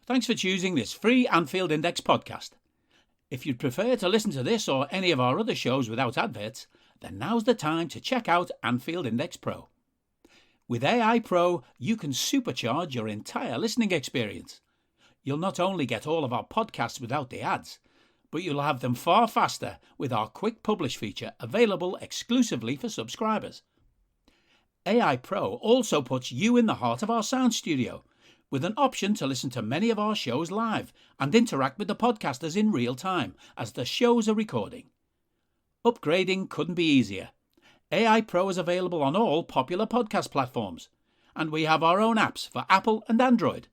Thanks for choosing this free Anfield Index podcast. If you'd prefer to listen to this or any of our other shows without adverts, then now's the time to check out Anfield Index Pro. With AI Pro, you can supercharge your entire listening experience. You'll not only get all of our podcasts without the ads, but you'll have them far faster with our quick publish feature available exclusively for subscribers. AI Pro also puts you in the heart of our sound studio, with an option to listen to many of our shows live and interact with the podcasters in real time as the shows are recording. Upgrading couldn't be easier. AI Pro is available on all popular podcast platforms, and we have our own apps for Apple and Android.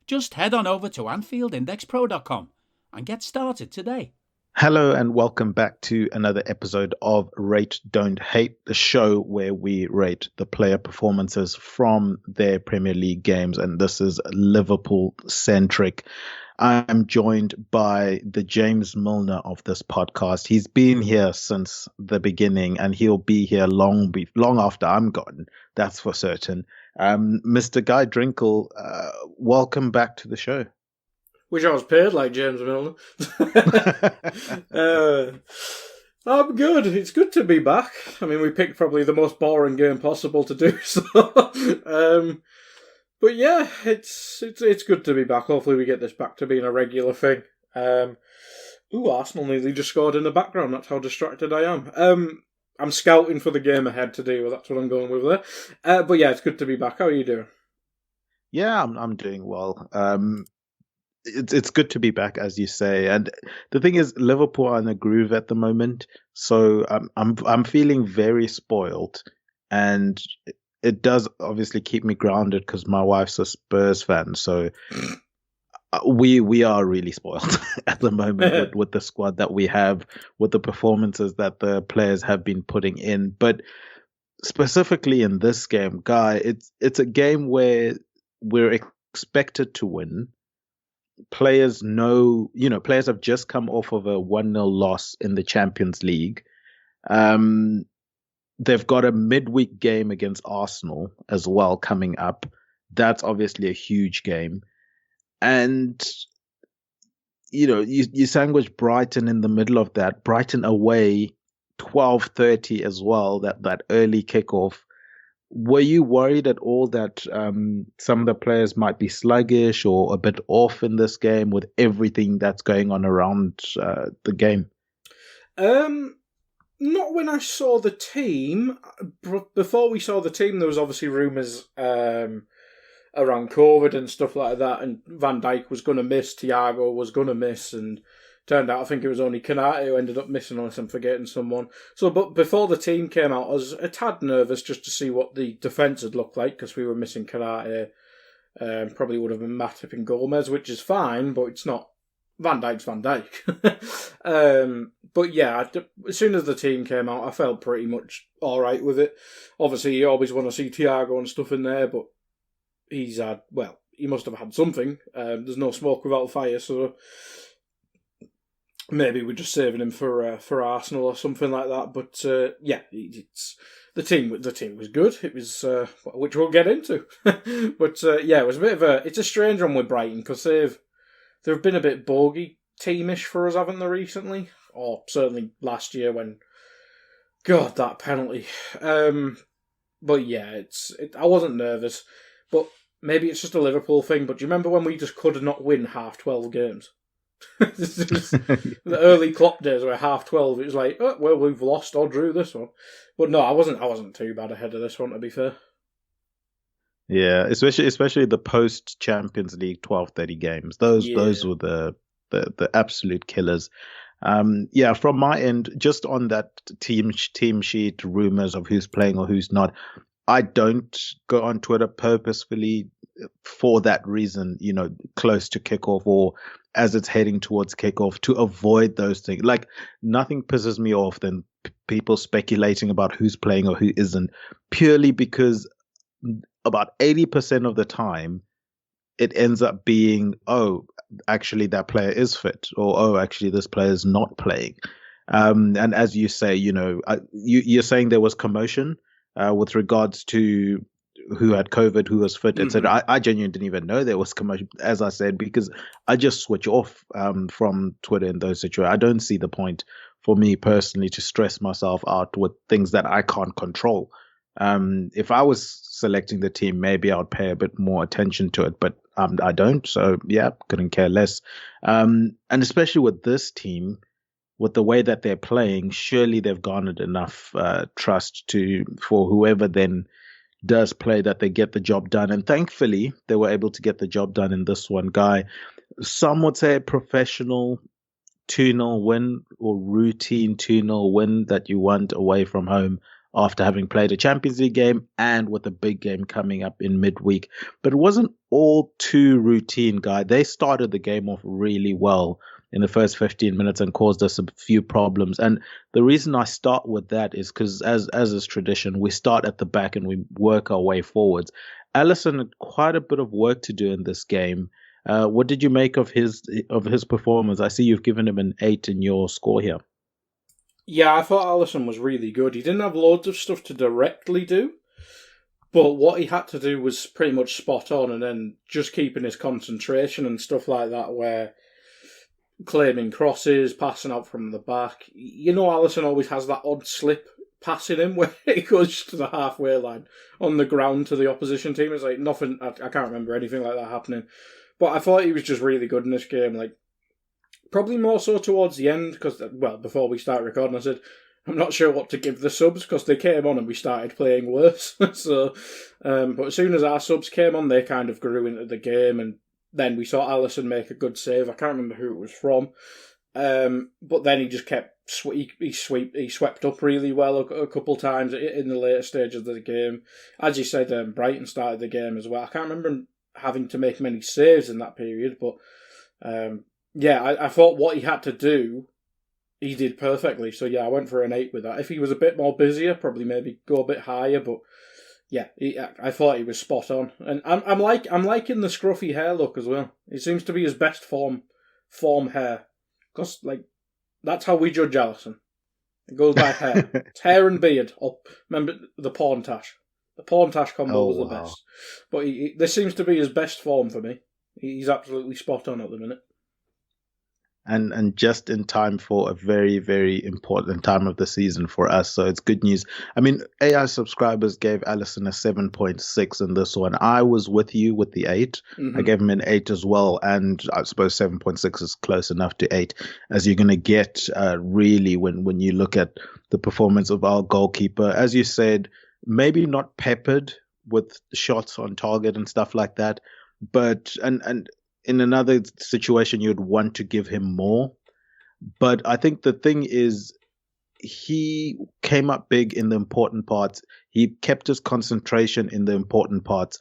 Just head on over to AnfieldIndexPro.com and get started today. Hello and welcome back to another episode of Rate Don't Hate, the show where we rate the player performances from their Premier League games, and this is Liverpool centric. I'm joined by the James Milner of this podcast. He's been here since the beginning and he'll be here long after I'm gone, that's for certain. Mr. Guy Drinkle, welcome back to the show. Wish I was paid like James Milner. I'm good. It's good to be back. I mean, we picked probably the most boring game possible to do so. But yeah, it's good to be back. Hopefully we get this back to being a regular thing. Arsenal nearly just scored in the background. That's how distracted I am. I'm scouting for the game ahead to do. That's what I'm going with there. But yeah, it's good to be back. How are you doing? Yeah, I'm doing well. It's good to be back, as you say, and the thing is, Liverpool are in a groove at the moment, so I'm feeling very spoiled, and it does obviously keep me grounded because my wife's a Spurs fan, so we are really spoiled at the moment with the squad that we have, with the performances that the players have been putting in. But specifically in this game, Guy, it's a game where we're expected to win. Players players have just come off of a 1-0 loss in the Champions League. They've got a midweek game against Arsenal as well coming up. That's obviously a huge game. And, you sandwich Brighton in the middle of that. Brighton away, 12:30 as well, that early kickoff. Were you worried at all that some of the players might be sluggish or a bit off in this game with everything that's going on around the game? Not when I saw the team. Before we saw the team, there was obviously rumours around COVID and stuff like that, and Van Dijk was going to miss, Thiago was going to miss, and turned out I think it was only Kanate who ended up missing, unless I'm forgetting someone. But before the team came out, I was a tad nervous just to see what the defence would look like, because we were missing Kanate. Probably would have been Matip and Gomez, which is fine, but it's not Van Dijk's Van Dijk. But yeah, as soon as the team came out, I felt pretty much all right with it. Obviously, you always want to see Thiago and stuff in there, but he must have had something. There's no smoke without fire, so maybe we're just saving him for Arsenal or something like that. But it's the team was good. It was which we'll get into. But it was it's a strange one with Brighton because they've been a bit bogey teamish for us, haven't they, recently? Or certainly last year when, God, that penalty. But yeah, I wasn't nervous, but maybe it's just a Liverpool thing. But do you remember when we just could not win half 12 games? The early Klopp days where half 12 it was like, oh, well, we've lost or drew this one. But no, I wasn't too bad ahead of this one, to be fair. Yeah, especially the post Champions League 12:30 games. Those were the absolute killers. From my end, just on that team sheet rumors of who's playing or who's not, I don't go on Twitter purposefully for that reason, close to kickoff or as it's heading towards kickoff, to avoid those things. Like, nothing pisses me off than people speculating about who's playing or who isn't, purely because about 80% of the time it ends up being, oh, actually that player is fit, or oh, actually this player is not playing. And as you say, you're saying there was commotion with regards to who had COVID, who was fit, etc. I genuinely didn't even know there was commotion, as I said, because I just switch off from Twitter in those situations. I don't see the point for me personally to stress myself out with things that I can't control. If I was selecting the team, maybe I would pay a bit more attention to it, but I don't. So yeah, couldn't care less. And especially with this team, with the way that they're playing, surely they've garnered enough trust for whoever then does play that they get the job done. And thankfully, they were able to get the job done in this one. Guy, some would say a professional 2-0 win or routine 2-0 win that you want away from home after having played a Champions League game and with a big game coming up in midweek. But it wasn't all too routine, Guy. They started the game off really well in the first 15 minutes and caused us a few problems. And the reason I start with that is because, as is tradition, we start at the back and we work our way forwards. Alisson had quite a bit of work to do in this game. What did you make of his performance? I see you've given him an 8 in your score here. Yeah, I thought Alisson was really good. He didn't have loads of stuff to directly do, but what he had to do was pretty much spot on, and then just keeping his concentration and stuff like that, where claiming crosses, passing out from the back. You know, Alisson always has that odd slip passing him where he goes to the halfway line on the ground to the opposition team. It's like nothing, I can't remember anything like that happening. But I thought he was just really good in this game. Like, probably more so towards the end, because, well, before we start recording, I said, I'm not sure what to give the subs, because they came on and we started playing worse. So, but as soon as our subs came on, they kind of grew into the game, and then we saw Alisson make a good save. I can't remember who it was from. But then he just kept he swept up really well a couple times in the later stages of the game. As you said, Brighton started the game as well. I can't remember him having to make many saves in that period, but I thought what he had to do, he did perfectly. So yeah, I went for an 8 with that. If he was a bit more busier, probably maybe go a bit higher, but yeah, I thought he was spot on, and I'm liking the scruffy hair look as well. It seems to be his best form hair, because like that's how we judge Alisson. It goes by hair, it's hair and beard. Oh, remember the porn tash? The porn tash combo was the best, but this seems to be his best form for me. He's absolutely spot on at the minute. And just in time for a very, very important time of the season for us. So it's good news. I mean, AI subscribers gave Alisson a 7.6 in this one. I was with you with the 8. Mm-hmm. I gave him an 8 as well. And I suppose 7.6 is close enough to 8 as you're going to get really when you look at the performance of our goalkeeper. As you said, maybe not peppered with shots on target and stuff like that. But, and in another situation, you'd want to give him more. But I think the thing is, he came up big in the important parts. He kept his concentration in the important parts.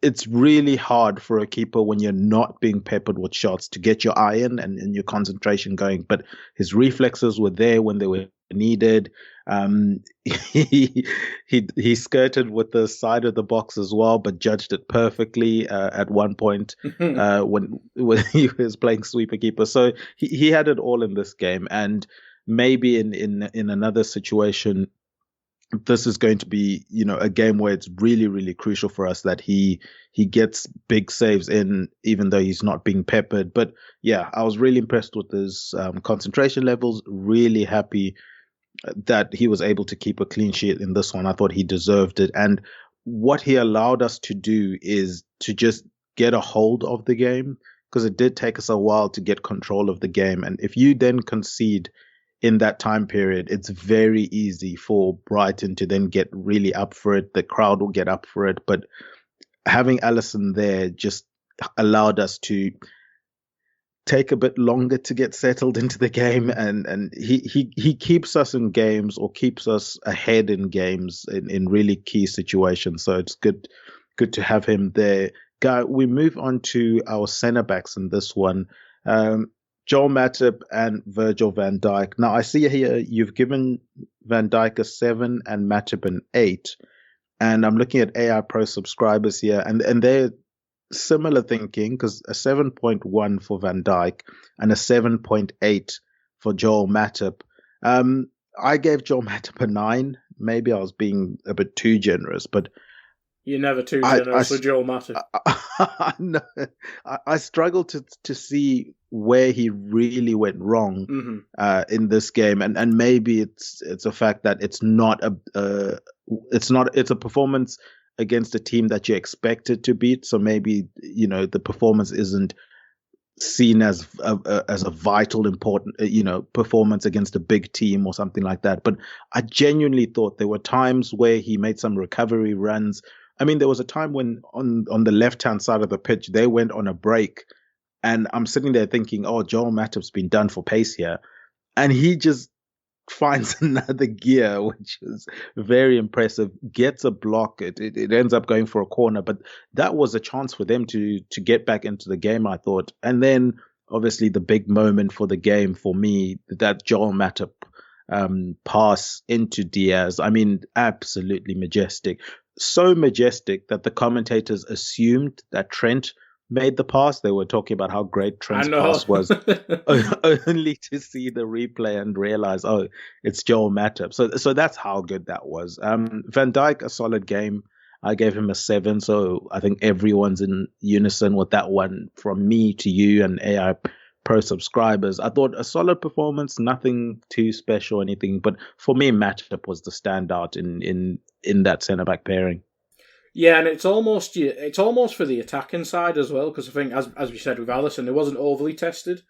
It's really hard for a keeper when you're not being peppered with shots to get your eye in and your concentration going. But his reflexes were there when they were needed. He skirted with the side of the box as well, but judged it perfectly at one point when he was playing sweeper keeper. So he had it all in this game, and maybe in another situation, this is going to be, a game where it's really, really crucial for us that he gets big saves in, even though he's not being peppered. But yeah, I was really impressed with his concentration levels. Really happy that he was able to keep a clean sheet in this one. I thought he deserved it. And what he allowed us to do is to just get a hold of the game, because it did take us a while to get control of the game. And if you then concede in that time period, it's very easy for Brighton to then get really up for it. The crowd will get up for it. But having Alisson there just allowed us to take a bit longer to get settled into the game, and he keeps us in games, or keeps us ahead in games in really key situations. So it's good to have him there. Guy, we move on to our centre backs in this one. Joel Matip and Virgil van Dijk. Now, I see here you've given Van Dijk a 7 and Matip an 8. And I'm looking at AI Pro subscribers here, and they're similar thinking, because a 7.1 for Van Dijk and a 7.8 for Joel Matip. I gave Joel Matip a 9. Maybe I was being a bit too generous, but You never tuned in as for Joel Matip. No, I struggle to see where he really went wrong in this game, and maybe it's a fact that it's a performance against a team that you expected to beat. So maybe the performance isn't seen as a vital, important, performance against a big team or something like that. But I genuinely thought there were times where he made some recovery runs. I mean, there was a time when on the left-hand side of the pitch, they went on a break, and I'm sitting there thinking, oh, Joel Matip's been done for pace here. And he just finds another gear, which is very impressive, gets a block. It ends up going for a corner, but that was a chance for them to get back into the game, I thought. And then obviously the big moment for the game for me, that Joel Matip pass into Diaz. I mean, absolutely majestic. So majestic that the commentators assumed that Trent made the pass. They were talking about how great Trent's pass was, only to see the replay and realize, oh, it's Joel Matip. So that's how good that was. Van Dijk, a solid game. I gave him a 7. So I think everyone's in unison with that one from me to you and AI Pro subscribers. I thought a solid performance, nothing too special or anything. But for me, Matip was the standout in that centre-back pairing. Yeah, and it's almost for the attacking side as well, because I think, as we said with Alisson, it wasn't overly tested.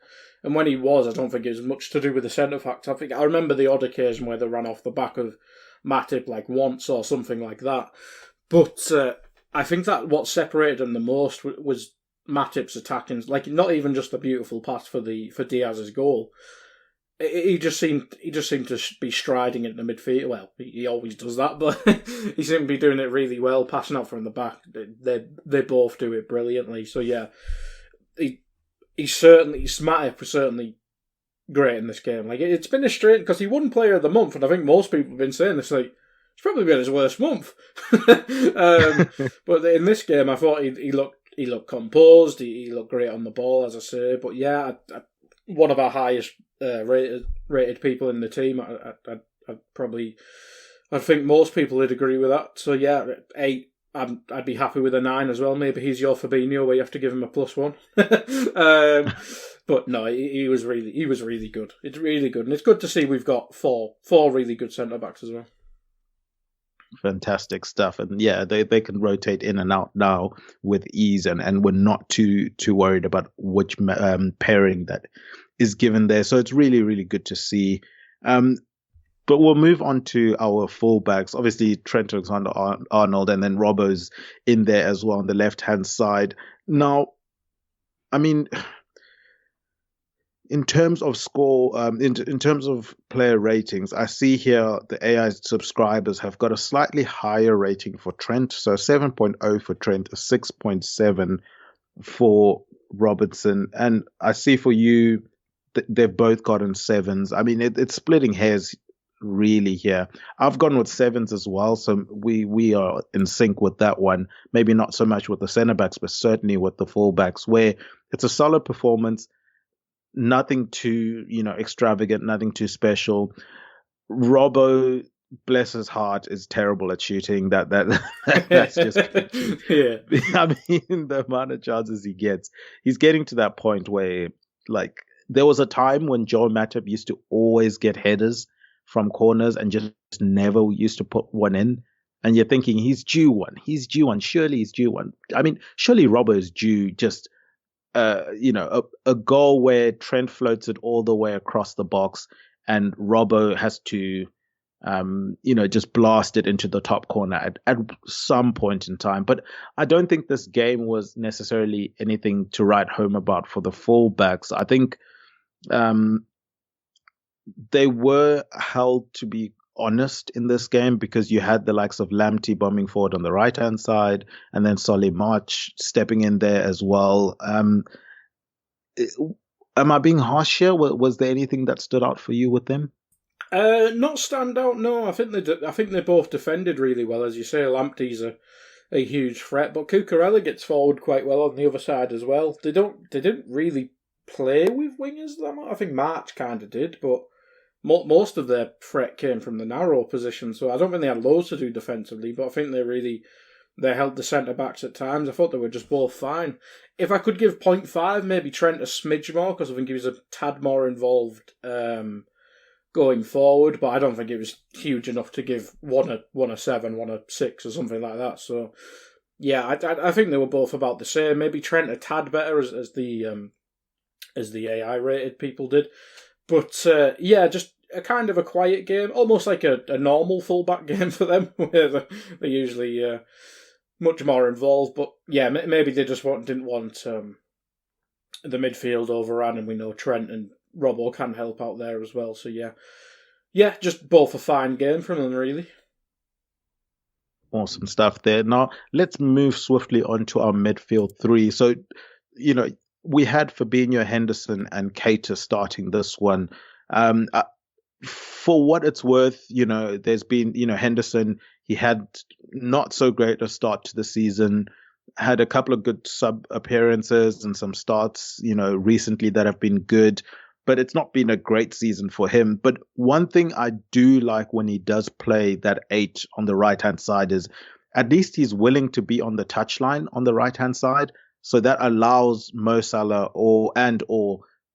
And when he was, I don't think it was much to do with the centre-backs. I remember the odd occasion where they ran off the back of Matip like once or something like that. But I think that what separated him the most was Matip's attacking, like not even just a beautiful pass for Diaz's goal. He just seemed to be striding into midfield. Well, he always does that, but he seemed to be doing it really well, passing out from the back. They both do it brilliantly. So yeah, Matip was certainly great in this game. Like it's been a strange, because he won Player of the Month, and I think most people have been saying this. Like it's probably been his worst month. But in this game, I thought he looked composed. He looked great on the ball, as I say. But yeah, one of our highest rated people in the team. I think most people would agree with that. So yeah, 8. I'd be happy with a 9 as well. Maybe he's your Fabinho, where you have to give him a +1. But no, he was really good. It's really good, and it's good to see we've got four really good centre backs as well. Fantastic stuff, and yeah, they can rotate in and out now with ease, and we're not too worried about which pairing that is given there. So it's really, really good to see. But we'll move on to our fullbacks. Obviously, Trent Alexander-Arnold, and then Robbo's in there as well on the left-hand side. Now, I mean, in terms of score, in terms of player ratings, I see here the AI subscribers have got a slightly higher rating for Trent. So 7.0 for Trent, a 6.7 for Robertson. And I see for you, they've both gotten 7s. I mean, it's splitting hairs really here. I've gone with 7s as well, so we are in sync with that one. Maybe not so much with the centre backs, but certainly with the fullbacks, where it's a solid performance, nothing too extravagant, nothing too special. Robbo, bless his heart, is terrible at shooting. That's just yeah. I mean, the amount of chances he gets, he's getting to that point where, like, there was a time when Joel Matip used to always get headers from corners and just never used to put one in. And you're thinking, he's due one. Surely he's due one. I mean, surely Robbo is due just, a goal where Trent floats it all the way across the box and Robbo has to, just blast it into the top corner at some point in time. But I don't think this game was necessarily anything to write home about for the fullbacks. I think they were held to be honest in this game because you had the likes of Lamptey bombing forward on the right-hand side and then Solly March stepping in there as well. Am I being harsh here? Was there anything that stood out for you with them? Not stand out, no. I think they both defended really well. As you say, Lamptey's a huge threat, but Cucurella gets forward quite well on the other side as well. They didn't really play with wingers that much. I think March kind of did, but most of their threat came from the narrow position, so I don't think they had loads to do defensively, but I think they They held the centre-backs at times. I thought they were just both fine. If I could give 0.5, maybe Trent a smidge more, because I think he was a tad more involved going forward, but I don't think it was huge enough to give one a 7, one a 6 or something like that. So, yeah, I think they were both about the same. Maybe Trent a tad better as the AI rated people did. But, yeah, just a kind of a quiet game, almost like a normal fullback game for them, where they're usually much more involved. But yeah, maybe they just didn't want the midfield overrun, and we know Trent and Robbo can help out there as well. So yeah, just both a fine game from them, really. Awesome stuff there. Now let's move swiftly on to our midfield three. So, we had Fabinho, Henderson, and Keita starting this one. For what it's worth, there's been, Henderson, he had not so great a start to the season, had a couple of good sub appearances and some starts, recently that have been good, but it's not been a great season for him. But one thing I do like when he does play that 8 on the right-hand side is at least he's willing to be on the touchline on the right-hand side. So that allows Mo Salah or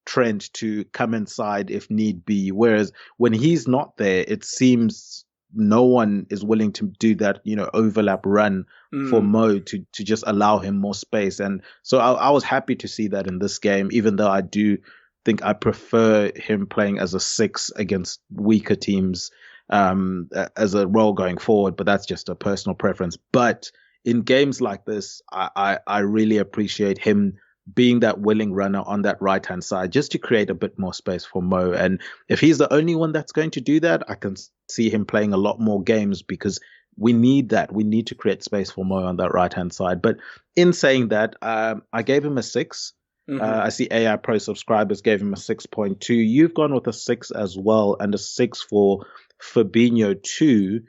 Trent to come inside if need be. Whereas when he's not there, it seems no one is willing to do that, overlap run for Mo to just allow him more space. And so I was happy to see that in this game, even though I do think I prefer him playing as a 6 against weaker teams as a role going forward. But that's just a personal preference. But in games like this, I really appreciate him being that willing runner on that right-hand side just to create a bit more space for Mo. And if he's the only one that's going to do that, I can see him playing a lot more games because we need that. We need to create space for Mo on that right-hand side. But in saying that, I gave him a 6. I see AI Pro subscribers gave him a 6.2. You've gone with a 6 as well, and a 6 for Fabinho too.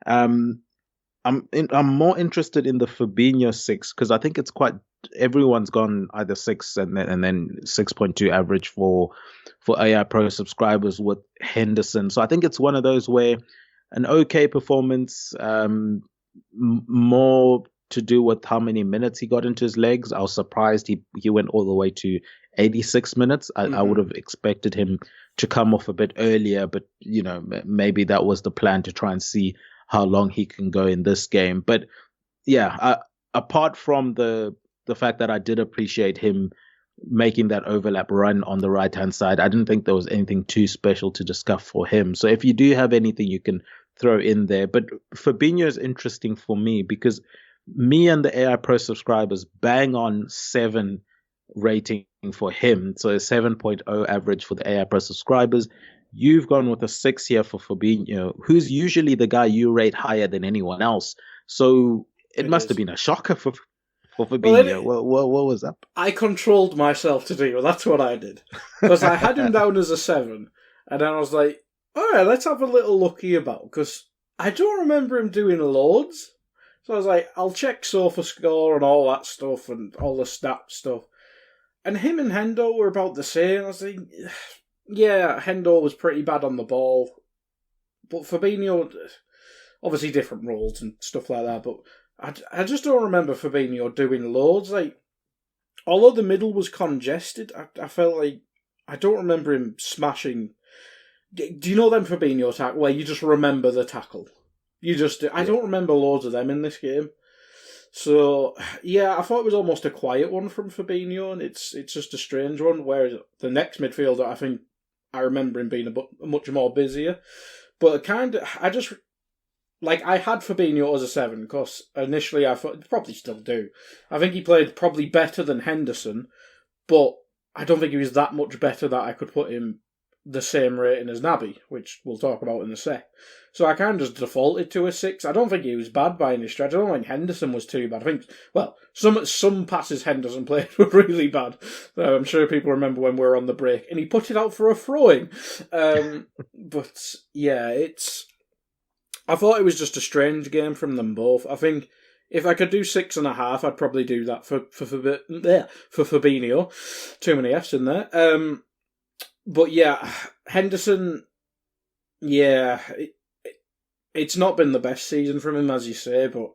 I'm more interested in the Fabinho 6 because I think it's quite. Everyone's gone either 6 and then 6.2 average for AI Pro subscribers with Henderson. So I think it's one of those where an okay performance, more to do with how many minutes he got into his legs. I was surprised he went all the way to 86 minutes. I would have expected him to come off a bit earlier, but maybe that was the plan to try and see how long he can go in this game. But yeah, apart from the fact that I did appreciate him making that overlap run on the right-hand side, I didn't think there was anything too special to discuss for him. So if you do have anything, you can throw in there. But Fabinho is interesting for me because me and the AI Pro subscribers bang on 7 rating for him. So a 7.0 average for the AI Pro subscribers. You've gone with a 6 here for Fabinho, who's usually the guy you rate higher than anyone else. So it must have been a shocker for Fabinho. What was up? I controlled myself to do. That's what I did. Because I had him down as a 7. And then I was like, all right, let's have a little looky about. Because I don't remember him doing loads. So I was like, I'll check SofaScore and all that stuff and all the stat stuff. And him and Hendo were about the same. I was like, yeah, Hendo was pretty bad on the ball. But Fabinho, obviously different roles and stuff like that. But I just don't remember Fabinho doing loads. Like, although the middle was congested, I felt like I don't remember him smashing. Do you know them Fabinho tackle where you just remember the tackle? I don't remember loads of them in this game. So yeah, I thought it was almost a quiet one from Fabinho, and it's just a strange one. Whereas the next midfielder, I think I remember him being much more busier. But I had Fabinho as a 7 because initially I thought, probably still do. I think he played probably better than Henderson, but I don't think he was that much better that I could put him the same rating as Naby, which we'll talk about in a sec. So I kind of just defaulted to a 6. I don't think he was bad by any stretch. I don't think Henderson was too bad. I think, well, some passes Henderson played were really bad. I'm sure people remember when we were on the break, and he put it out for a throwing. But yeah, I thought it was just a strange game from them both. I think if I could do 6.5, I'd probably do that for Fabinho. Too many F's in there. But yeah, Henderson, yeah, it's not been the best season from him, as you say, but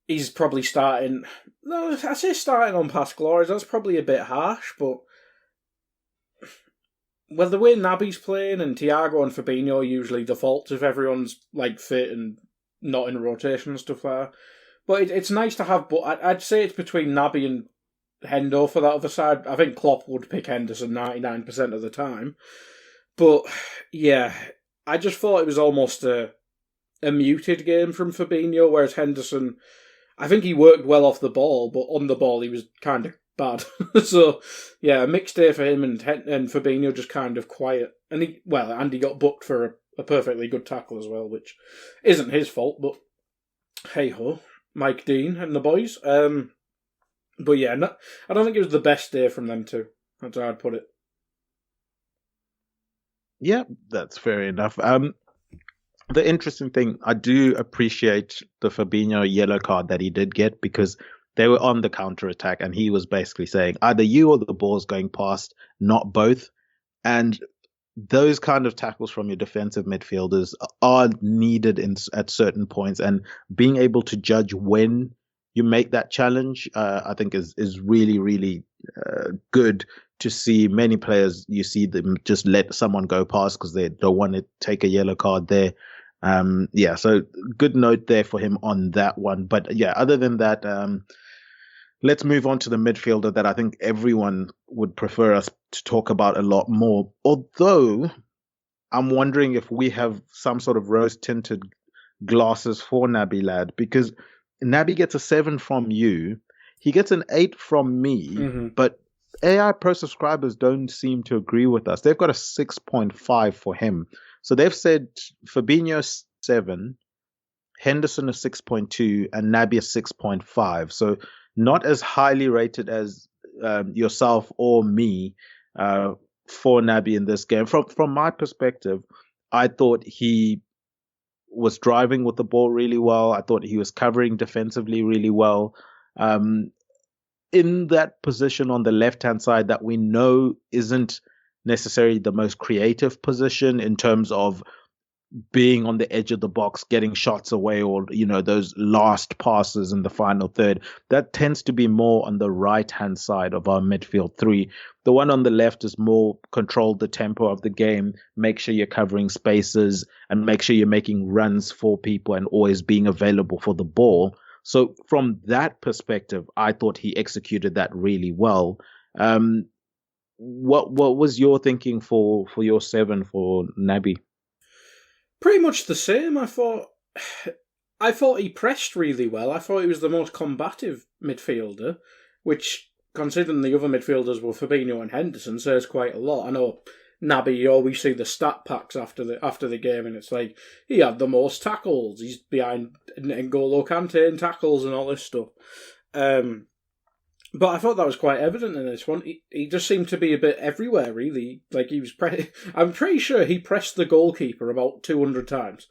he's probably starting. No, I say starting on past glories. That's probably a bit harsh, but well, the way Naby's playing and Thiago and Fabinho usually defaults if everyone's like fit and not in rotation and stuff like that. But it's nice to have. But I'd say it's between Naby and Hendo for that other side. I think Klopp would pick Henderson 99% of the time. But yeah, I just thought it was almost a muted game from Fabinho, whereas Henderson, I think he worked well off the ball, but on the ball he was kind of bad. So yeah, a mixed day for him, and Fabinho just kind of quiet. And he got booked for a perfectly good tackle as well, which isn't his fault, but hey ho, Mike Dean and the boys. But yeah, I don't think it was the best day from them two. That's how I'd put it. Yeah, that's fair enough. The interesting thing, I do appreciate the Fabinho yellow card that he did get, because they were on the counter attack and he was basically saying either you or the ball's going past, not both. And those kind of tackles from your defensive midfielders are needed at certain points, and being able to judge when you make that challenge, I think is really, really good to see. Many players, you see them just let someone go past because they don't want to take a yellow card there. So good note there for him on that one. But yeah, other than that, let's move on to the midfielder that I think everyone would prefer us to talk about a lot more. Although I'm wondering if we have some sort of rose-tinted glasses for Naby Lad, because Naby gets a 7 from you. He gets an 8 from me, but AI Pro subscribers don't seem to agree with us. They've got a 6.5 for him. So they've said Fabinho 7, Henderson a 6.2, and Naby a 6.5. So not as highly rated as yourself or me for Naby in this game. From my perspective, I thought he was driving with the ball really well. I thought he was covering defensively really well. In that position on the left-hand side that we know isn't necessarily the most creative position in terms of being on the edge of the box, getting shots away, or, those last passes in the final third. That tends to be more on the right-hand side of our midfield three. The one on the left is more control the tempo of the game, make sure you're covering spaces, and make sure you're making runs for people and always being available for the ball. So from that perspective, I thought he executed that really well. What was your thinking for your 7 for Naby? Pretty much the same. I thought he pressed really well. I thought he was the most combative midfielder, which, considering the other midfielders were Fabinho and Henderson, says quite a lot. I know Naby, you always see the stat packs after the game, and it's like he had the most tackles. He's behind N'Golo Kante in tackles and all this stuff. But I thought that was quite evident in this one. He just seemed to be a bit everywhere, really. Like he was I'm pretty sure he pressed the goalkeeper about 200 times,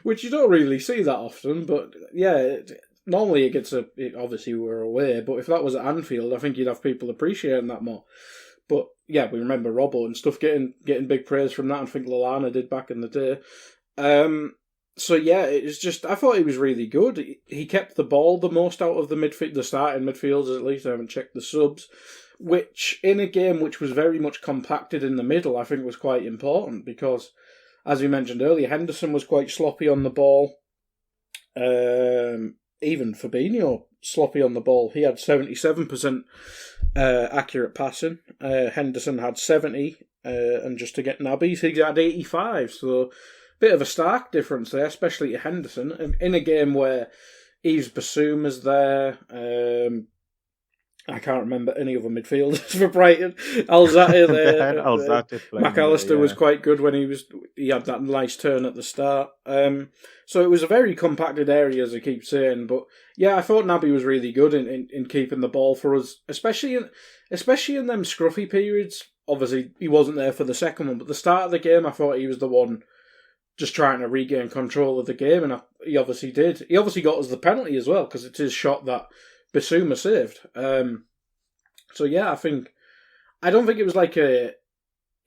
which you don't really see that often. But yeah, normally it gets obviously we're away, but if that was at Anfield, I think you'd have people appreciating that more. But yeah, we remember Robbo and stuff getting big praise from that, and I think Lallana did back in the day. So yeah, it's just, I thought he was really good. He kept the ball the most out of the starting midfielders, at least. I haven't checked the subs, which in a game which was very much compacted in the middle, I think was quite important, because, as we mentioned earlier, Henderson was quite sloppy on the ball. Even Fabinho sloppy on the ball. He had 77% accurate passing. Henderson had 70, and just to get Naby, he had 85. So bit of a stark difference there, especially to Henderson, in a game where Yves Bissouma's there. I can't remember any other midfielders for Brighton. Alzate there. McAllister was quite good when he had that nice turn at the start. So it was a very compacted area, as I keep saying. But yeah, I thought Naby was really good in keeping the ball for us, especially in them scruffy periods. Obviously, he wasn't there for the second one, but the start of the game, I thought he was the one just trying to regain control of the game, and he obviously did. He obviously got us the penalty as well, because it's his shot that Bissouma saved. So yeah, I don't think it was like a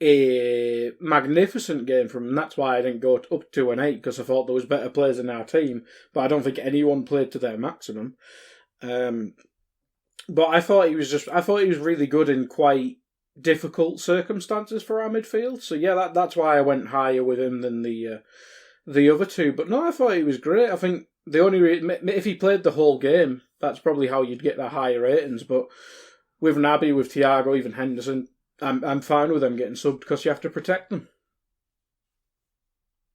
a magnificent game from him. That's why I didn't go up to an 8, because I thought there was better players in our team, but I don't think anyone played to their maximum. But I thought he was really good in quite difficult circumstances for our midfield. So yeah, that's why I went higher with him than the other two. But no, I thought he was great. I think the only if he played the whole game, that's probably how you'd get the higher ratings. But with Naby, with Thiago, even Henderson, I'm fine with them getting subbed because you have to protect them.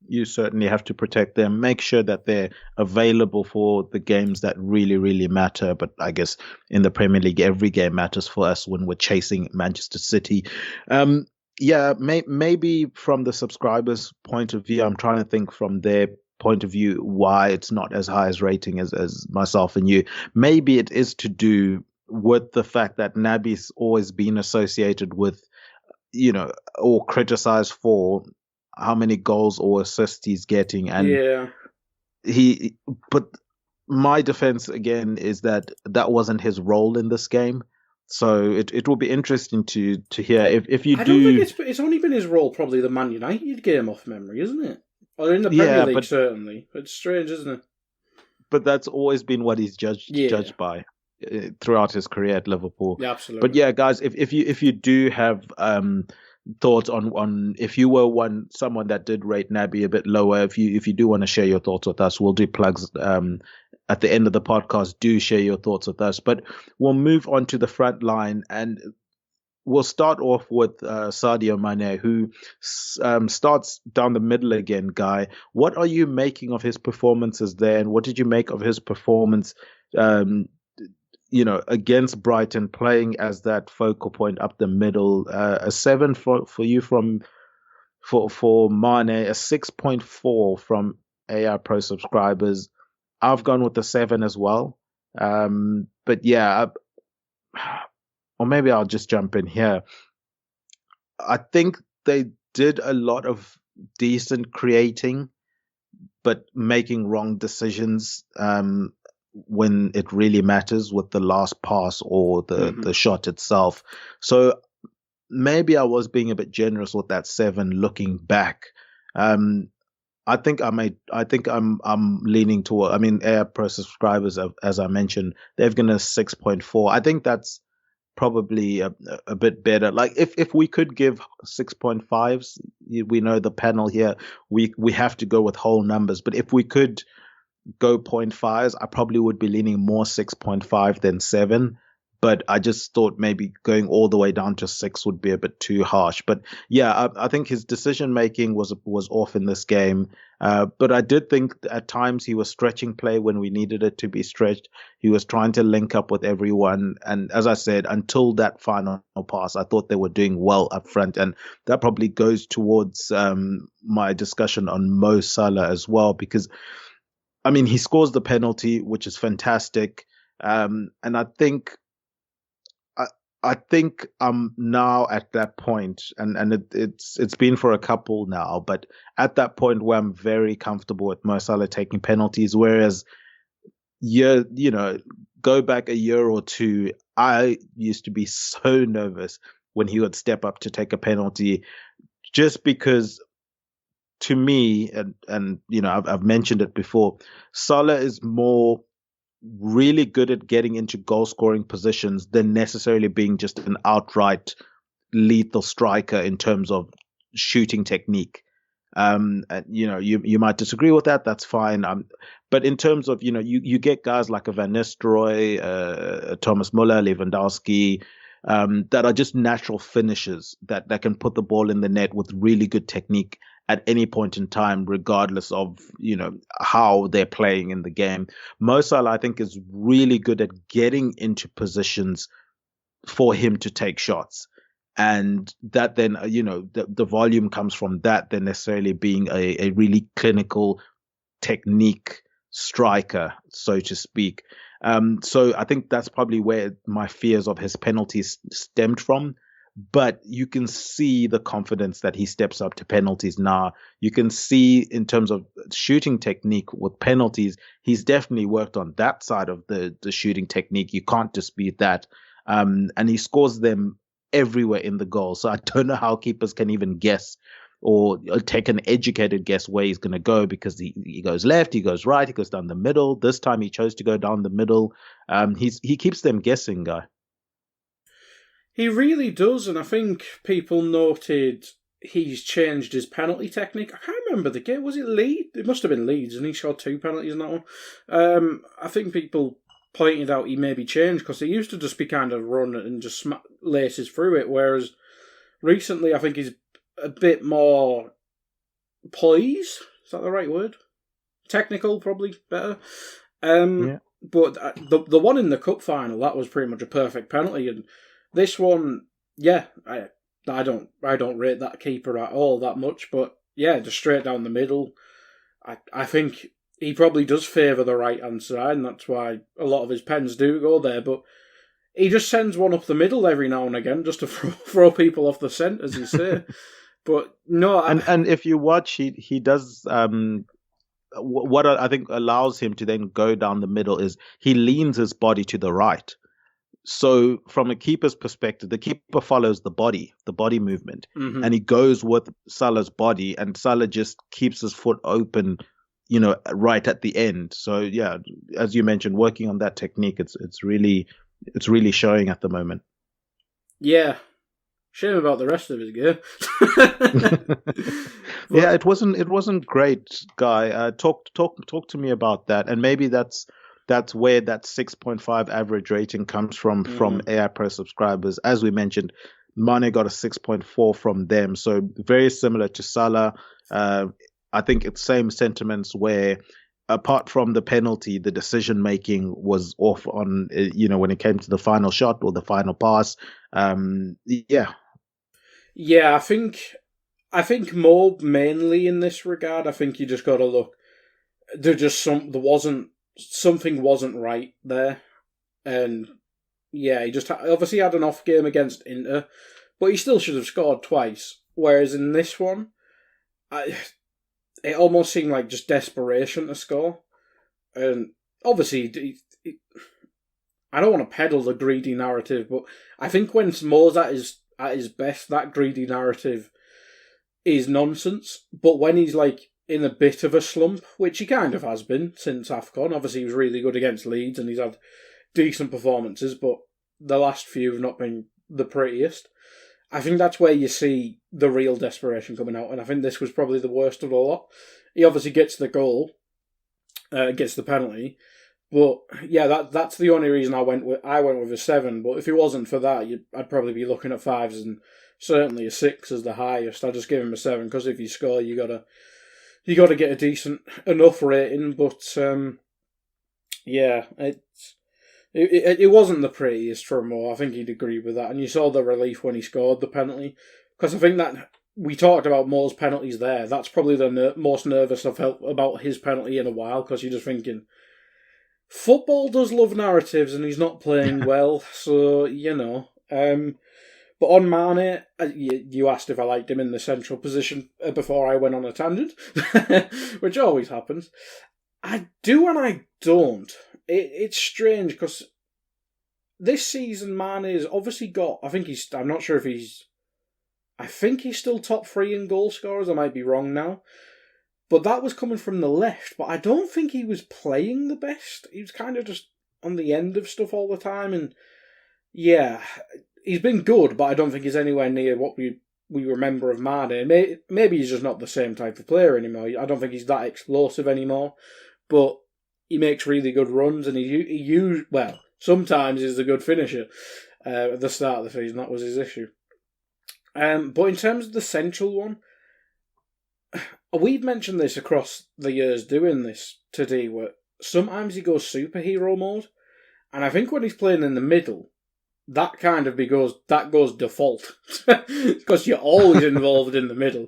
You certainly have to protect them. Make sure that they're available for the games that really, really matter. But I guess in the Premier League, every game matters for us when we're chasing Manchester City. Maybe from the subscribers' point of view, I'm trying to think from their point of view why it's not as high as rating as myself and you. Maybe it is to do with the fact that Naby's always been associated with, or criticized for how many goals or assists he's getting. And but my defense again is that wasn't his role in this game. So it will be interesting to hear if you do. I don't think it's only been his role, probably the Man United game off memory, isn't it? Or in the Premier League, certainly. It's strange, isn't it? But that's always been what he's judged by throughout his career at Liverpool. Yeah, absolutely. But yeah, guys, if you do have thoughts on if you were someone that did rate Naby a bit lower, if you do want to share your thoughts with us, we'll do plugs at the end of the podcast. Do share your thoughts with us. But we'll move on to the front line, and we'll start off with Sadio Mane, who starts down the middle again. Guy, what are you making of his performances there, and what did you make of his performance against Brighton, playing as that focal point up the middle? A 7 for you for Mane, a 6.4 from AI Pro subscribers. I've gone with the 7 as well. But yeah, or maybe I'll just jump in here. I think they did a lot of decent creating, but making wrong decisions when it really matters with the last pass or the shot itself. So maybe I was being a bit generous with that 7 looking back. I think I'm leaning toward, Air Pro subscribers, as I mentioned, they've given us 6.4. I think that's probably a bit better. Like if we could give 6.5s, we know the panel here, we have to go with whole numbers. But if we could go 0.5s, I probably would be leaning more 6.5 than 7. But I just thought maybe going all the way down to 6 would be a bit too harsh. But yeah, I think his decision making was off in this game. But I did think at times he was stretching play when we needed it to be stretched. He was trying to link up with everyone. And as I said, until that final pass, I thought they were doing well up front. And that probably goes towards my discussion on Mo Salah as well, because he scores the penalty, which is fantastic. And I think I'm now at that point, and it's been for a couple now, but at that point where I'm very comfortable with Mo Salah taking penalties, whereas go back a year or two, I used to be so nervous when he would step up to take a penalty, just because to me, and I've mentioned it before, Salah is more really good at getting into goal scoring positions than necessarily being just an outright lethal striker in terms of shooting technique. And, you might disagree with that. That's fine. But in terms of, you get guys like a Van Nistelrooy, Thomas Muller, Lewandowski, that are just natural finishers that can put the ball in the net with really good technique at any point in time, regardless of, how they're playing in the game. Mo Salah, I think, is really good at getting into positions for him to take shots. And that then, the volume comes from that than necessarily being a really clinical technique striker, so to speak. So I think that's probably where my fears of his penalties stemmed from. But you can see the confidence that he steps up to penalties now. You can see in terms of shooting technique with penalties, he's definitely worked on that side of the shooting technique. You can't dispute that. And he scores them everywhere in the goal. So I don't know how keepers can even guess or take an educated guess where he's going to go, because he goes left, he goes right, he goes down the middle. This time he chose to go down the middle. He keeps them guessing, Guy. He really does, and I think people noted he's changed his penalty technique. I can't remember the game. Was it Leeds? It must have been Leeds, and he shot 2 penalties in that one. I think people pointed out he maybe changed, because he used to just be kind of run and just laces through it, whereas recently I think he's a bit more poise. Is that the right word? Technical, probably better. Yeah. But the one in the cup final, that was pretty much a perfect penalty, and this one, yeah, I don't rate that keeper at all that much, but yeah, just straight down the middle. I think he probably does favour the right hand side, and that's why a lot of his pens do go there. But he just sends one up the middle every now and again, just to throw people off the scent, as you say. But no, and if you watch, he does. What I think allows him to then go down the middle is he leans his body to the right. So from a keeper's perspective, the keeper follows the body movement, and he goes with Salah's body, and Salah just keeps his foot open, right at the end. So yeah, as you mentioned, working on that technique, it's really showing at the moment. Yeah. Shame about the rest of his game. Yeah, it wasn't great, Guy. Talk to me about that, and maybe that's where that 6.5 average rating comes from AI Pro subscribers. As we mentioned, Mane got a 6.4 from them, so very similar to Salah. I think it's same sentiments where, apart from the penalty, the decision making was off on when it came to the final shot or the final pass. Yeah, I think more mainly in this regard. I think you just got to look. Something wasn't right there, and yeah, he just obviously had an off game against Inter, but he still should have scored twice. Whereas in this one, it almost seemed like just desperation to score, and obviously, I don't want to peddle the greedy narrative, but I think when Mo's at his best, that greedy narrative is nonsense. But when he's like in a bit of a slump, which he kind of has been since AFCON, obviously he was really good against Leeds and he's had decent performances, but the last few have not been the prettiest. I think that's where you see the real desperation coming out, and I think this was probably the worst of the lot. He obviously gets the goal, gets the penalty, but yeah, that's the only reason I went with a 7. But if it wasn't for that, I'd probably be looking at 5s and certainly a 6 as the highest. I just give him a 7 because if you score, you gotta get a decent enough rating. But yeah, it wasn't the prettiest for Mo. I think he'd agree with that. And you saw the relief when he scored the penalty, because I think that we talked about Mo's penalties there. That's probably the most nervous I've felt about his penalty in a while, because you're just thinking, football does love narratives, and he's not playing well, so, But on Mane, you asked if I liked him in the central position before I went on a tangent, which always happens. I do and I don't. It's strange, because this season Mane has obviously got, I think he's still top 3 in goal scorers. I might be wrong now. But that was coming from the left, but I don't think he was playing the best. He was kind of just on the end of stuff all the time, and yeah, he's been good, but I don't think he's anywhere near what we remember of Mane. Maybe he's just not the same type of player anymore. I don't think he's that explosive anymore, but he makes really good runs, and sometimes he's a good finisher. At the start of the season, that was his issue. But in terms of the central one, we've mentioned this across the years doing this today, where sometimes he goes superhero mode, and I think when he's playing in the middle, that kind of goes default, because you're always involved in the middle.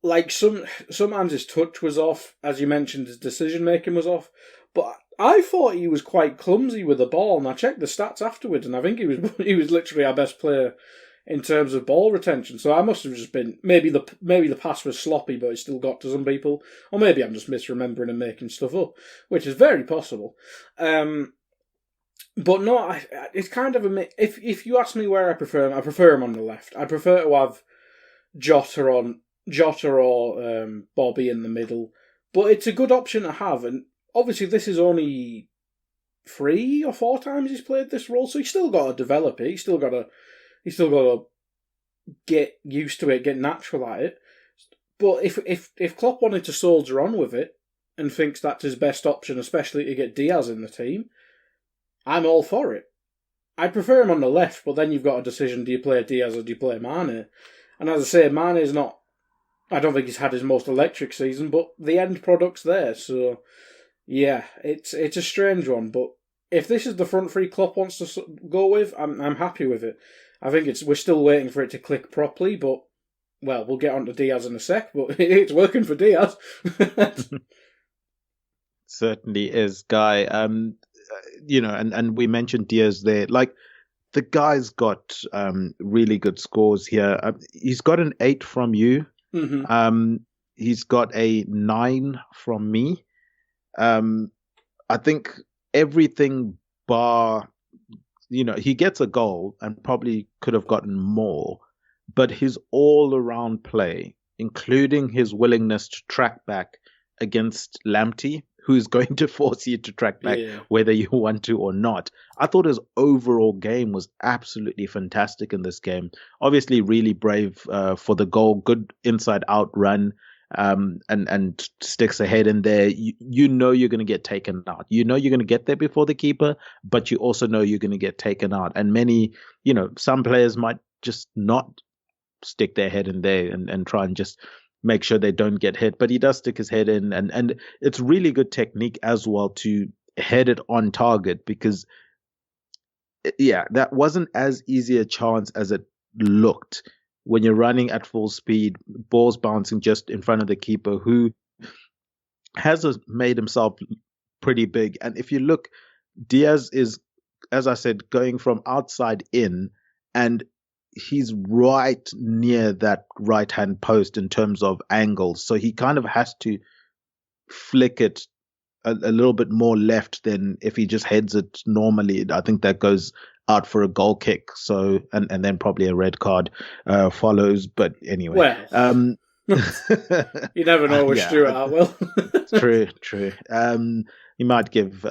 Like sometimes his touch was off, as you mentioned, his decision making was off, but I thought he was quite clumsy with the ball, and I checked the stats afterwards, and I think he was literally our best player in terms of ball retention. So I must have just been, maybe the pass was sloppy, but it still got to some people, or maybe I'm just misremembering and making stuff up, which is very possible. But no, it's kind of a... If you ask me where I prefer him on the left. I prefer to have Jota or Bobby in the middle. But it's a good option to have, and obviously this is only 3 or 4 times he's played this role, so he's still got to develop it. He's still got to get used to it, get natural at it. But if Klopp wanted to soldier on with it and thinks that's his best option, especially to get Diaz in the team, I'm all for it. I prefer him on the left, but then you've got a decision: do you play Diaz or do you play Mane? And as I say, Mane is not... I don't think he's had his most electric season, but the end product's there. So, yeah, it's a strange one. But if this is the front three Klopp wants to go with, I'm happy with it. I think we're still waiting for it to click properly, but, well, we'll get on to Diaz in a sec, but it's working for Diaz. Certainly is, Guy. And we mentioned Diaz there. Like, the guy's got really good scores here. He's got an 8 from you. Mm-hmm. He's got a 9 from me. I think everything bar, he gets a goal and probably could have gotten more, but his all-around play, including his willingness to track back against Lamptey, who's going to force you to track back whether you want to or not. I thought his overall game was absolutely fantastic in this game. Obviously, really brave for the goal, good inside-out run, and sticks ahead in there. You know you're going to get taken out. You know you're going to get there before the keeper, but you also know you're going to get taken out. And some players might just not stick their head in there and try and just make sure they don't get hit, but he does stick his head in, and it's really good technique as well to head it on target, because that wasn't as easy a chance as it looked when you're running at full speed, balls bouncing just in front of the keeper, who has made himself pretty big. And if you look, Diaz is, as I said, going from outside in, and he's right near that right-hand post in terms of angles. So he kind of has to flick it a little bit more left than if he just heads it normally. I think that goes out for a goal kick. So, and then probably a red card follows. But anyway. Well, you never know with Stuart Atwell. True. You might give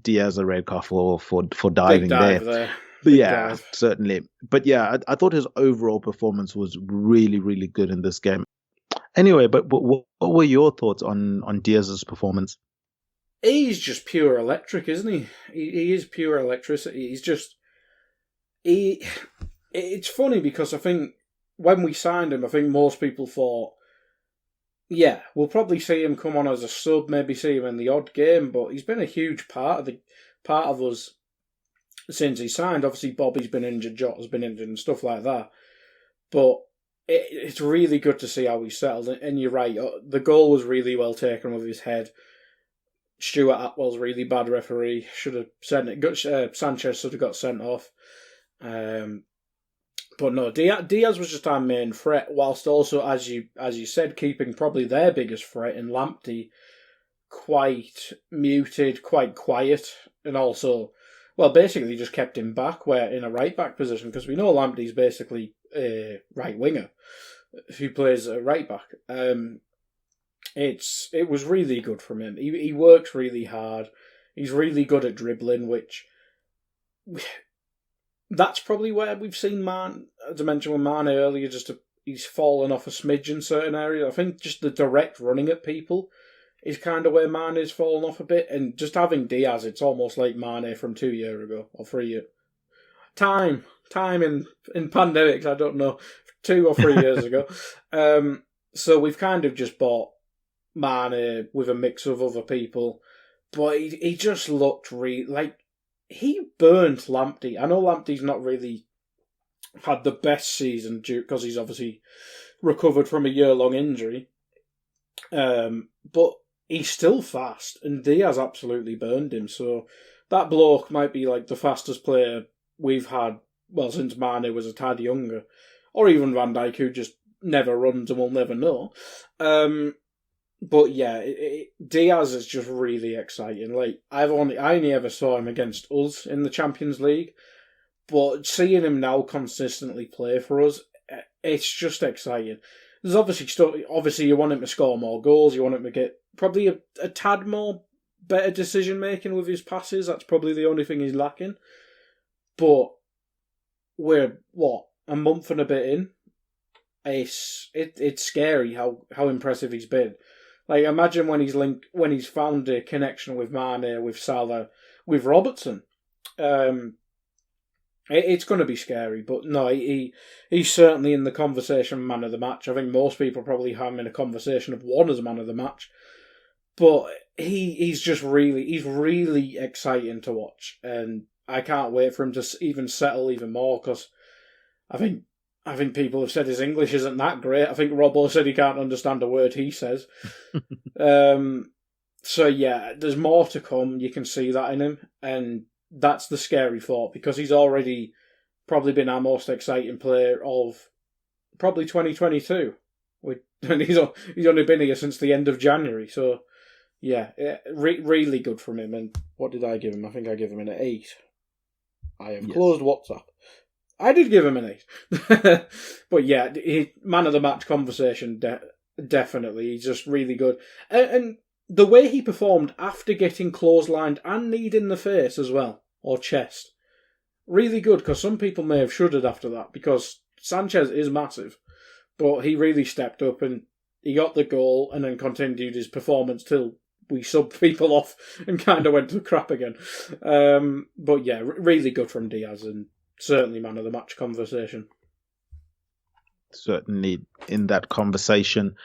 Diaz a red card for diving there. But yeah, certainly. But yeah, I thought his overall performance was really, really good in this game. Anyway, but what were your thoughts on Diaz's performance? He's just pure electric, isn't he? He is pure electricity. He's just... It's funny because I think when we signed him, I think most people thought, yeah, we'll probably see him come on as a sub, maybe see him in the odd game, but he's been a huge part of us since he signed. Obviously, Bobby's been injured, Jota's been injured and stuff like that. But it's really good to see how he settled. And you're right, the goal was really well taken with his head. Stuart Atwell's really bad referee. Should have sent it. Sanchez should have got sent off. But no, Diaz was just our main threat, whilst also, as you said, keeping probably their biggest threat in Lamptey quite muted, quite quiet, and also... Well, basically just kept him back in a right-back position, because we know Lamptey's basically a right-winger who plays a right-back. It was really good from him. He works really hard. He's really good at dribbling, which... That's probably where we've seen Man, as I mentioned with Mane earlier, he's fallen off a smidge in certain areas. I think just the direct running at people is kind of where Mane's fallen off a bit, and just having Diaz, it's almost like Mane from 2 years ago, or 3 years. Time in pandemics, I don't know, 2 or 3 years ago. So we've kind of just bought Mane with a mix of other people, but he just looked like he burnt Lamptey. I know Lamptey's not really had the best season because he's obviously recovered from a year-long injury, but he's still fast, and Diaz absolutely burned him. So that bloke might be like the fastest player we've had, well, since Mane was a tad younger, or even Van Dijk, who just never runs and we'll never know. But yeah, Diaz is just really exciting. Like I only ever saw him against us in the Champions League, but seeing him now consistently play for us, it's just exciting. There's obviously you want him to score more goals. You want him to get probably a tad more better decision making with his passes. That's probably the only thing he's lacking. But we're a month and a bit in. It's scary how impressive he's been. Like imagine when he's found a connection with Mane, with Salah, with Robertson. It's going to be scary, but no, he's certainly in the conversation man of the match. I think most people probably have him in a conversation of one as man of the match. But he's really exciting to watch, and I can't wait for him to even settle even more, because I think people have said his English isn't that great. I think Robbo said he can't understand a word he says. So yeah, there's more to come. You can see that in him, and that's the scary thought, because he's already probably been our most exciting player of probably 2022. And he's only been here since the end of January. So yeah, really good from him. And what did I give him? I think I gave him an 8. I have closed WhatsApp. I did give him an 8. But yeah, man of the match conversation, definitely. He's just really good. And the way he performed after getting clotheslined and kneed in the face as well, or chest, really good, because some people may have shuddered after that, because Sanchez is massive, but he really stepped up and he got the goal and then continued his performance till we subbed people off and kind of went to crap again. But yeah, really good from Diaz, and certainly man of the match conversation. Certainly in that conversation.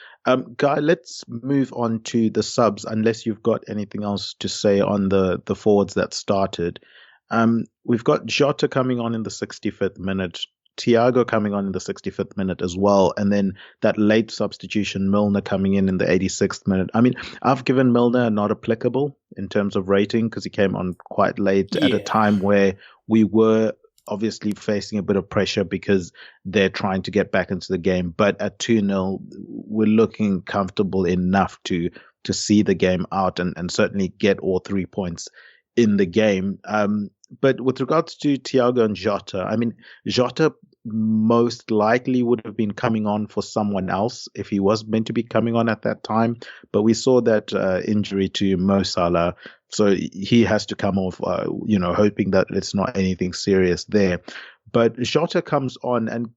Guy, let's move on to the subs, unless you've got anything else to say on the forwards that started. We've got Jota coming on in the 65th minute, Thiago coming on in the 65th minute as well, and then that late substitution, Milner coming in the 86th minute. I mean, I've given Milner not applicable in terms of rating, because he came on quite late at a time where we were obviously facing a bit of pressure because they're trying to get back into the game. But at 2-0, we're looking comfortable enough to see the game out and certainly get all 3 points in the game. But with regards to Thiago and Jota, I mean, Jota most likely would have been coming on for someone else if he was meant to be coming on at that time. But we saw that injury to Mo Salah, so he has to come off, hoping that it's not anything serious there. But Jota comes on, and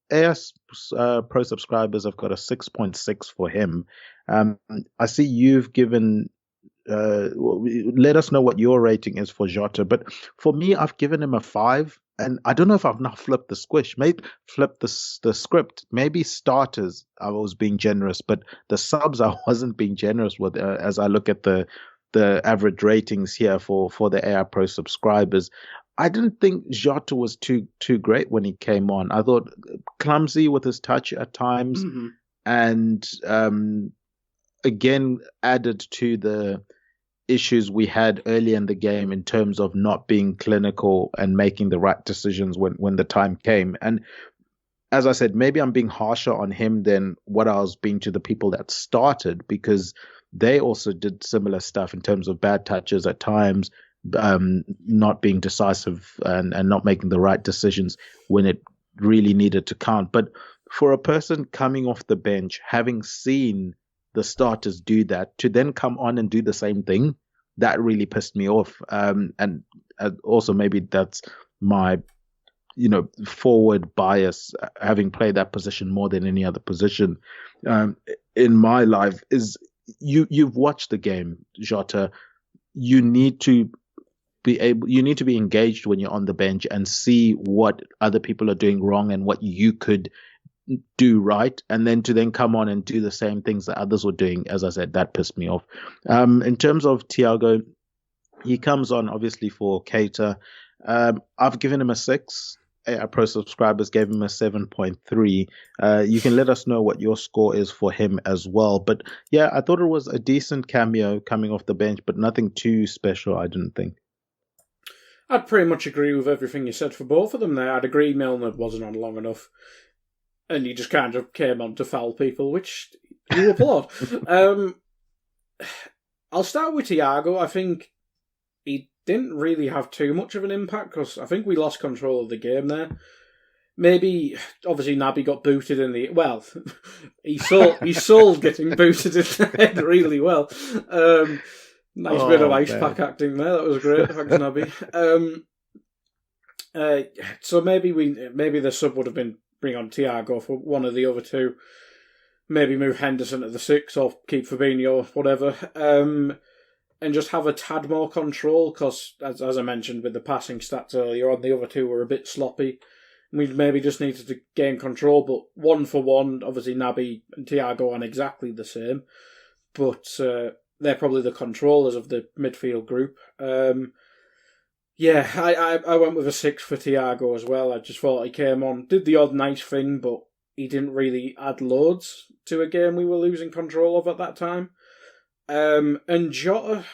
AS Pro subscribers have got a 6.6 for him. I see you've given... let us know what your rating is for Jota. But for me, I've given him a 5. And I don't know if I've now flipped the squish, maybe flipped the script. Maybe starters, I was being generous, but the subs I wasn't being generous with. As I look at the average ratings here for the AI Pro subscribers, I didn't think Jota was too great when he came on. I thought clumsy with his touch at times, and again added to the issues we had early in the game in terms of not being clinical and making the right decisions when the time came. And as I said, maybe I'm being harsher on him than what I was being to the people that started, because they also did similar stuff in terms of bad touches at times, not being decisive and not making the right decisions when it really needed to count. But for a person coming off the bench, having seen the starters do that, to then come on and do the same thing, that really pissed me off. And also maybe that's my, forward bias, having played that position more than any other position in my life, is you've watched the game, Jota. You need to be engaged when you're on the bench and see what other people are doing wrong and what you could do right, and then to come on and do the same things that others were doing. As I said, that pissed me off. In terms of Thiago, he comes on obviously for Keita. I've given him a 6. Our pro subscribers gave him a 7.3. You can let us know what your score is for him as well. But yeah, I thought it was a decent cameo coming off the bench, but nothing too special, I didn't think. I'd pretty much agree with everything you said for both of them there. I'd agree Milner wasn't on long enough, and he just kind of came on to foul people, which You applaud. I'll start with Thiago. I think he didn't really have too much of an impact because I think we lost control of the game there. Maybe, obviously, Naby got booted in the... Well, he sold getting booted in the head really well. Nice bit of ice pack acting there. That was great. Thanks, Naby. So maybe the sub would have been bring on Thiago for one of the other two. Maybe move Henderson to the 6 or keep Fabinho, whatever. And just have a tad more control because, as I mentioned with the passing stats earlier on, the other two were a bit sloppy. We maybe just needed to gain control, but 1-for-1, obviously Naby and Thiago aren't exactly the same, but they're probably the controllers of the midfield group. I went with a 6 for Thiago as well. I just thought he came on, did the odd nice thing, but he didn't really add loads to a game we were losing control of at that time. And Jota's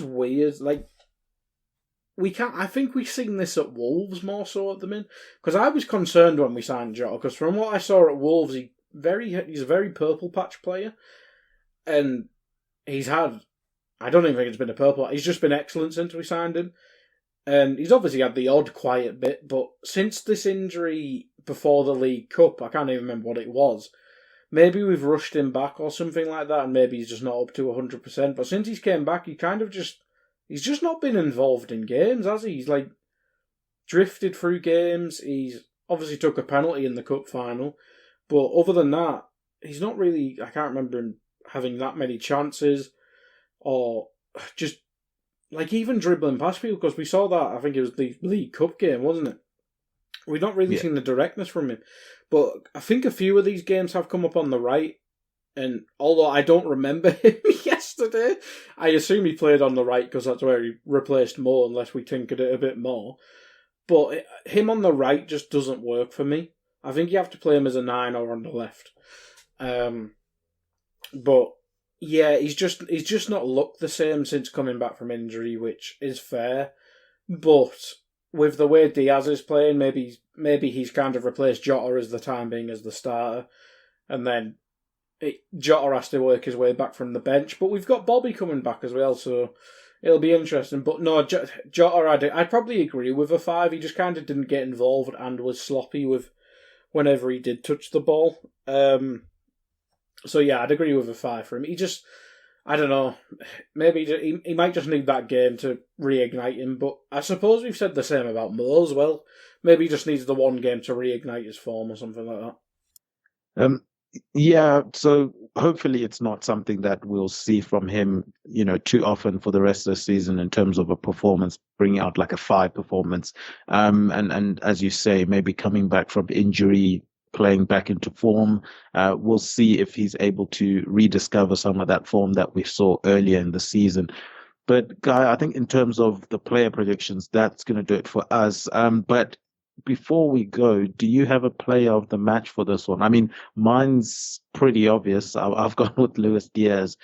weird. Like, I think we've seen this at Wolves more so at the minute. Because I was concerned when we signed Jota, because from what I saw at Wolves, he's a very purple patch player. And he's had, I don't even think it's been a purple, he's just been excellent since we signed him. And he's obviously had the odd quiet bit, but since this injury before the League Cup, I can't even remember what it was. Maybe we've rushed him back or something like that, and maybe he's just not up to 100%. But since he's came back, he's just not been involved in games, has he? He's like drifted through games. He's obviously took a penalty in the cup final, but other than that, he's not really. I can't remember him having that many chances, or just like even dribbling past people. Because we saw that. I think it was the League Cup game, wasn't it? We've not really seen the directness from him. But I think a few of these games have come up on the right. And although I don't remember him yesterday, I assume he played on the right because that's where he replaced Mo, unless we tinkered it a bit more. But him on the right just doesn't work for me. I think you have to play him as a 9 or on the left. But yeah, he's just not looked the same since coming back from injury, which is fair. But with the way Diaz is playing, maybe he's kind of replaced Jota as the time being as the starter, and then Jota has to work his way back from the bench. But we've got Bobby coming back as well, so it'll be interesting. But no, Jota, I'd probably agree with a 5. He just kind of didn't get involved and was sloppy with whenever he did touch the ball. So yeah, I'd agree with a 5 for him. He just, I don't know, maybe he might just need that game to reignite him, but I suppose we've said the same about Mo as well. Maybe he just needs the one game to reignite his form or something like that. Yeah, so hopefully it's not something that we'll see from him, too often for the rest of the season in terms of a performance, bringing out like a 5 performance. And as you say, maybe coming back from injury, playing back into form. We'll see if he's able to rediscover some of that form that we saw earlier in the season. But Guy, I think in terms of the player predictions, that's going to do it for us. But before we go, do you have a player of the match for this one? I mean, mine's pretty obvious. I've gone with Luis Diaz,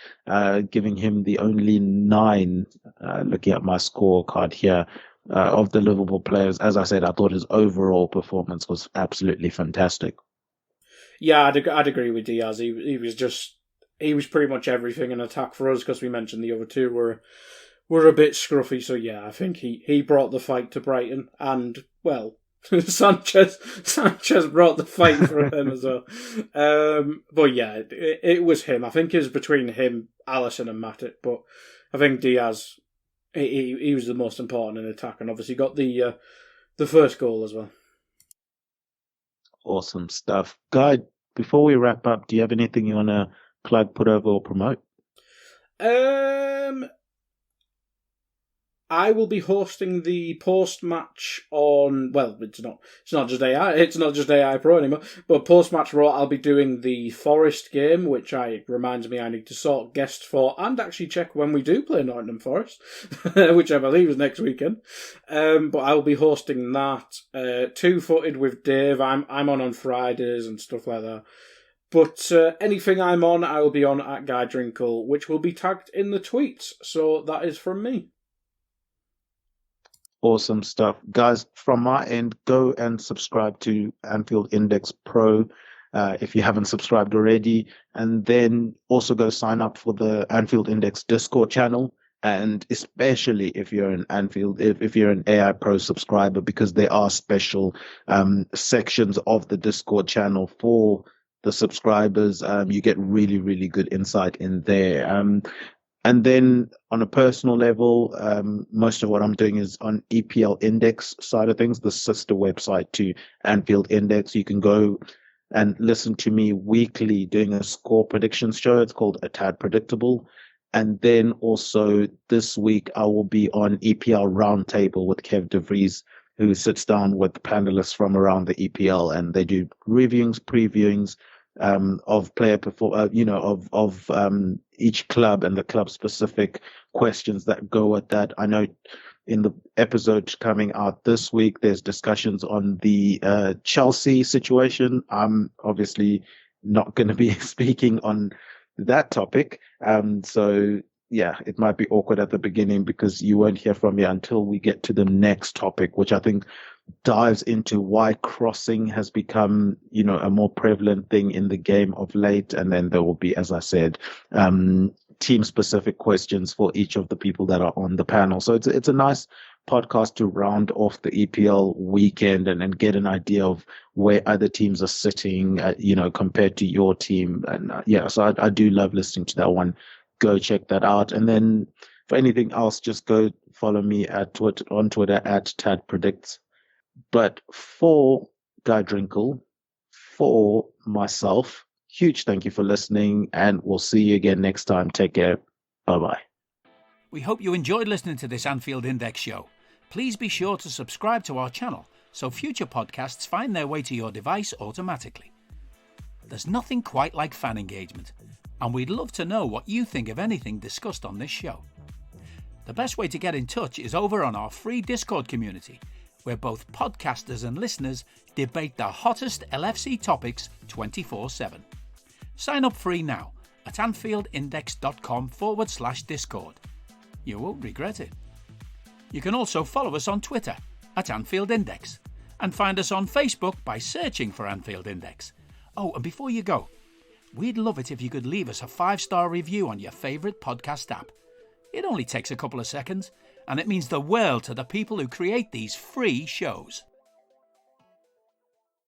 giving him the only 9, looking at my scorecard here, of the Liverpool players. As I said, I thought his overall performance was absolutely fantastic. Yeah, I'd agree with Diaz. He was pretty much everything in attack for us, because we mentioned the other two were a bit scruffy. So yeah, I think he brought the fight to Brighton, and well, Sanchez brought the fight for him as well. But yeah, it was him. I think it was between him, Alisson, and Matip. But I think Diaz, he was the most important in attack, and obviously got the first goal as well. Awesome stuff, Guy. Before we wrap up, do you have anything you want to plug, put over, or promote? I will be hosting the post-match on. Well, it's not just AI Pro anymore. But post-match Raw, I'll be doing the Forest game, which reminds me I need to sort guests for, and actually check when we do play Nottingham Forest, which I believe is next weekend. But I will be hosting that. Two-footed with Dave. I'm on Fridays and stuff like that. But anything I'm on, I will be on at Guy Drinkle, which will be tagged in the tweets. So that is from me. Awesome stuff. Guys, from my end, go and subscribe to Anfield Index Pro. if you haven't subscribed already. And then also go sign up for the Anfield Index Discord channel. And especially if you're an if you're an AI Pro subscriber, because there are special sections of the Discord channel for the subscribers. You get really, really good insight in there. And then on a personal level, most of what I'm doing is on EPL Index side of things, the sister website to Anfield Index. You can go and listen to me weekly doing a score predictions show. It's called A Tad Predictable. And then also this week, I will be on EPL Roundtable with Kev De Vries, who sits down with panelists from around the EPL, and they do previewings of player each club and the club specific questions that go with that. I know in the episode coming out this week, there's discussions on the Chelsea situation. I'm obviously not going to be speaking on that topic. So yeah, it might be awkward at the beginning because you won't hear from me until we get to the next topic, which I think dives into why crossing has become, a more prevalent thing in the game of late. And then there will be, as I said, team specific questions for each of the people that are on the panel. So it's a nice podcast to round off the EPL weekend and get an idea of where other teams are sitting, compared to your team. And so I do love listening to that one. Go check that out. And then for anything else, just go follow me on Twitter at Tad Predicts. But for Guy Drinkle, for myself, huge thank you for listening, and we'll see you again next time. Take care. Bye-bye. We hope you enjoyed listening to this Anfield Index show. Please be sure to subscribe to our channel so future podcasts find their way to your device automatically. There's nothing quite like fan engagement, and we'd love to know what you think of anything discussed on this show. The best way to get in touch is over on our free Discord community, where both podcasters and listeners debate the hottest LFC topics 24/7. Sign up free now at anfieldindex.com/Discord. You won't regret it. You can also follow us on Twitter at Anfield Index and find us on Facebook by searching for Anfield Index. Oh, and before you go, we'd love it if you could leave us a 5-star review on your favourite podcast app. It only takes a couple of seconds, and it means the world to the people who create these free shows.